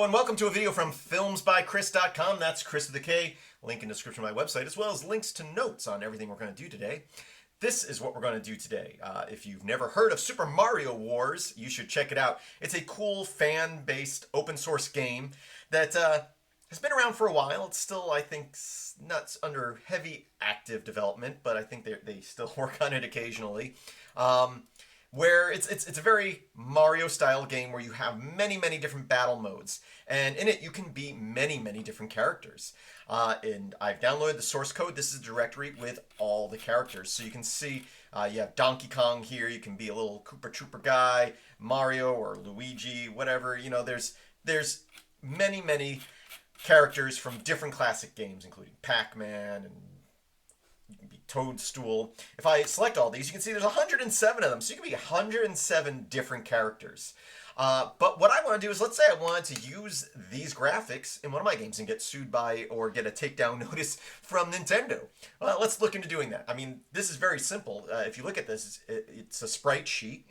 and welcome to a video from filmsbychris.com. That's Chris with a K. Link in the description of my website, as well as links to notes on everything we're going to do today. This is what we're going to do today. If you've never heard of Super Mario Wars, you should check it out. It's a cool fan-based open source game that has been around for a while. It's still, I think, not under heavy active development, but I think they still work on it occasionally. Where it's a very Mario-style game where you have many different battle modes, and in it you can be many different characters. And I've downloaded the source code. This is a directory with all the characters, so you can see you have Donkey Kong here. You can be a little Koopa Trooper guy, Mario or Luigi, whatever. You know, there's many characters from different classic games, including Pac-Man and you can be Toadstool. If I select all these, you can see there's 107 of them. So you can be 107 different characters. But what I want to do is, let's say I wanted to use these graphics in one of my games and get sued by or get a takedown notice from Nintendo. Well, let's look into doing that. I mean, this is very simple. If you look at this, it's a sprite sheet.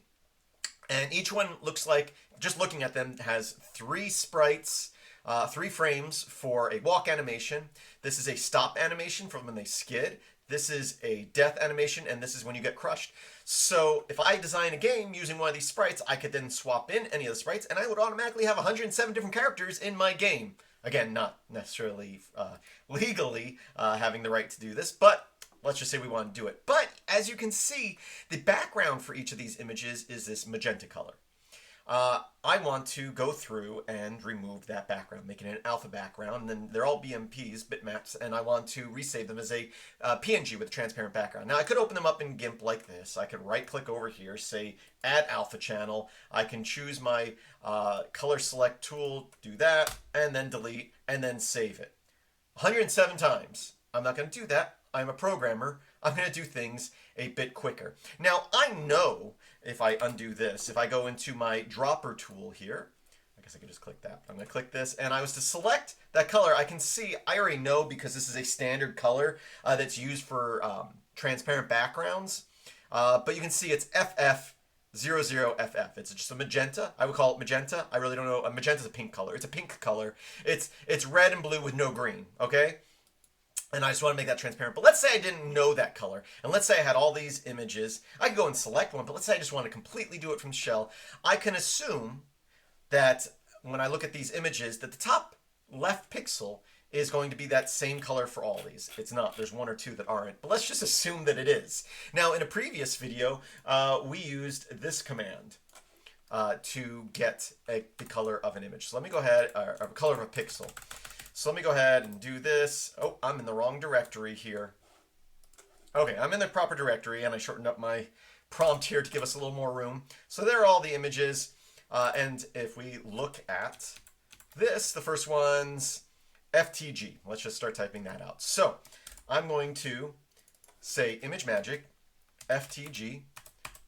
And each one looks like, just looking at them, has 3 sprites, 3 frames for a walk animation. This is a stop animation from when they skid. This is a death animation, and this is when you get crushed. So if I design a game using one of these sprites, I could then swap in any of the sprites, and I would automatically have 107 different characters in my game. Again, not necessarily legally having the right to do this, but let's just say we want to do it. But as you can see, the background for each of these images is this magenta color. I want to go through and remove that background, making it an alpha background, and then they're all BMPs, bitmaps, and I want to resave them as a PNG with a transparent background. Now, I could open them up in GIMP like this. I could right-click over here, say Add Alpha Channel. I can choose my color select tool, do that, and then delete, and then save it. 107 times. I'm not going to do that. I'm a programmer. I'm going to do things a bit quicker. Now, I know if I undo this, if I go into my dropper tool here, I guess I could just click that. I'm going to click this, and I was to select that color. I can see, I already know because this is a standard color that's used for transparent backgrounds. But you can see it's FF00FF. It's just a magenta. I would call it magenta. I really don't know. Magenta's a pink color. It's a pink color. It's red and blue with no green, okay? And I just want to make that transparent. But let's say I didn't know that color. And let's say I had all these images. I could go and select one, but let's say I just want to completely do it from shell. I can assume that when I look at these images, that the top left pixel is going to be that same color for all these. It's not. There's 1 or 2 that aren't. But let's just assume that it is. Now, in a previous video, we used this command to get the color of an image. So let me go ahead, or a color of a pixel. So let me go ahead and do this. Oh, I'm in the wrong directory here. Okay, I'm in the proper directory, and I shortened up my prompt here to give us a little more room. So there are all the images. And if we look at this, the first one's FTG. Let's just start typing that out. So I'm going to say ImageMagick, FTG,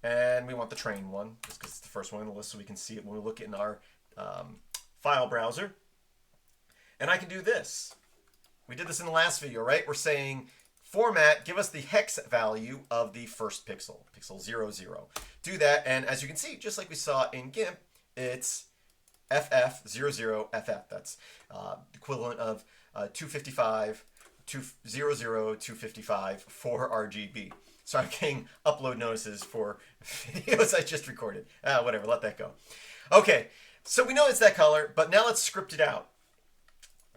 and we want the train one, just because it's the first one on the list so we can see it when we look in our file browser. And I can do this. We did this in the last video, right? We're saying format, give us the hex value of the first pixel, pixel 00. Do that, and as you can see, just like we saw in GIMP, it's FF00FF. That's equivalent of 255, 255 for RGB. So I'm getting upload notices for videos I just recorded. Whatever, let that go. Okay, so we know it's that color, but now let's script it out.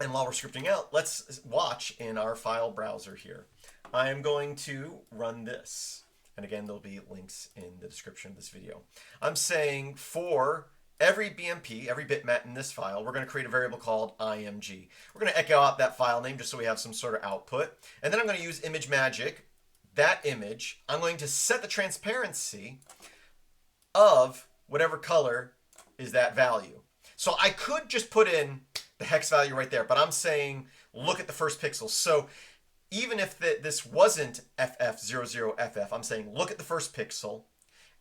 And while we're scripting out, let's watch in our file browser here. I am going to run this. And again, there'll be links in the description of this video. I'm saying for every BMP, every bitmap in this file, we're going to create a variable called IMG. We're going to echo out that file name just so we have some sort of output. And then I'm going to use ImageMagick, that image. I'm going to set the transparency of whatever color is that value. So I could just put in the hex value right there, but I'm saying look at the first pixel. So even if this wasn't FF00FF, I'm saying look at the first pixel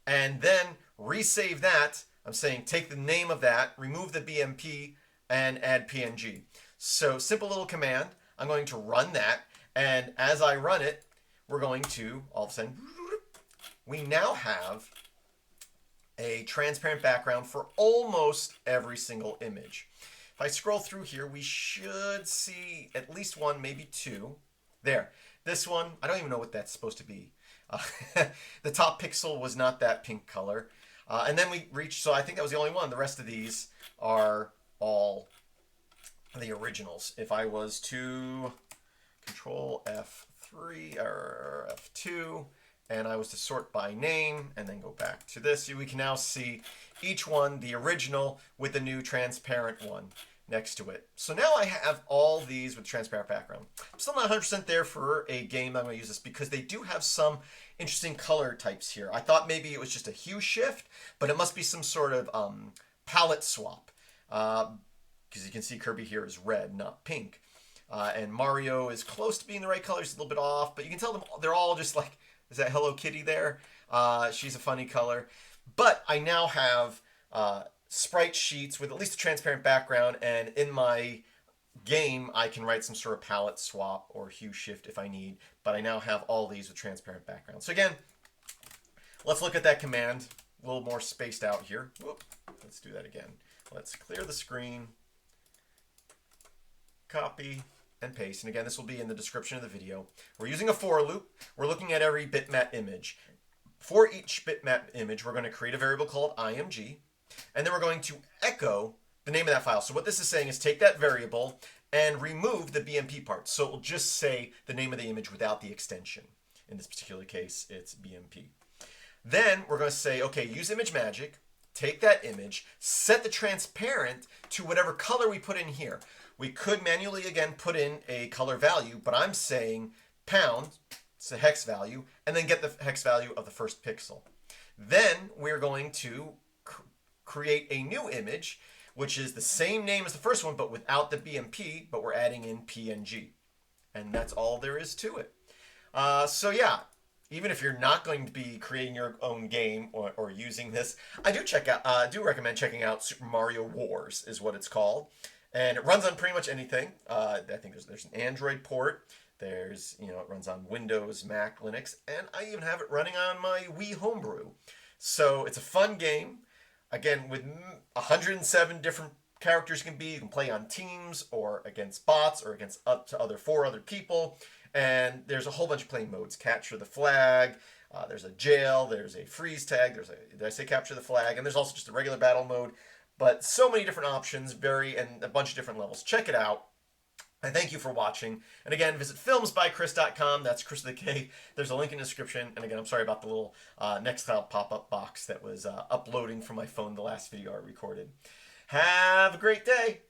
and then resave that. I'm saying take the name of that, remove the BMP, and add PNG. So simple little command. I'm going to run that, and as I run it, we're going to all of a sudden we now have a transparent background for almost every single image. If I scroll through here, we should see at least one, maybe two. There. This one, I don't even know what that's supposed to be. Uh, the top pixel was not that pink color. And then we reached, so I think that was the only one. The rest of these are all the originals. If I was to Control F3 or F2, and I was to sort by name and then go back to this, we can now see each one, the original with the new transparent one next to it. So now I have all these with transparent background. I'm still not 100% there for a game that I'm going to use this because they do have some interesting color types here. I thought maybe it was just a hue shift, but it must be some sort of palette swap. Because you can see Kirby here is red, not pink. And Mario is close to being the right color. He's a little bit off, but you can tell them they're all just like, is that Hello Kitty there? She's a funny color. But I now have sprite sheets with at least a transparent background, and in my game I can write some sort of palette swap or hue shift if I need, but I now have all these with transparent background. So again, let's look at that command a little more spaced out here. Whoop. Let's do that again. Let's clear the screen, copy, and paste. And again, this will be in the description of the video. We're using a for loop. We're looking at every bitmap image. For each bitmap image, we're going to create a variable called img, and then we're going to echo the name of that file. So what this is saying is take that variable and remove the BMP part. So it will just say the name of the image without the extension. In this particular case, it's BMP. Then we're going to say, okay, use ImageMagick, take that image, set the transparent to whatever color we put in here. We could manually, again, put in a color value, but I'm saying pound, it's a hex value, and then get the hex value of the first pixel. Then we're going to create a new image, which is the same name as the first one, but without the BMP, but we're adding in PNG. And that's all there is to it. So yeah, even if you're not going to be creating your own game or using this, I do recommend checking out Super Mario Wars, is what it's called. And it runs on pretty much anything. I think there's an Android port. There's, it runs on Windows, Mac, Linux, and I even have it running on my Wii Homebrew. So it's a fun game. Again, with 107 different characters you can play on teams or against bots or against up to 4 other people. And there's a whole bunch of playing modes. Capture the flag, there's a jail, there's a freeze tag, did I say capture the flag? And there's also just a regular battle mode. But so many different options, and a bunch of different levels. Check it out. And thank you for watching. And again, visit filmsbychris.com. That's Chris with a K. There's a link in the description. And again, I'm sorry about the little Nextcloud pop-up box that was uploading from my phone the last video I recorded. Have a great day.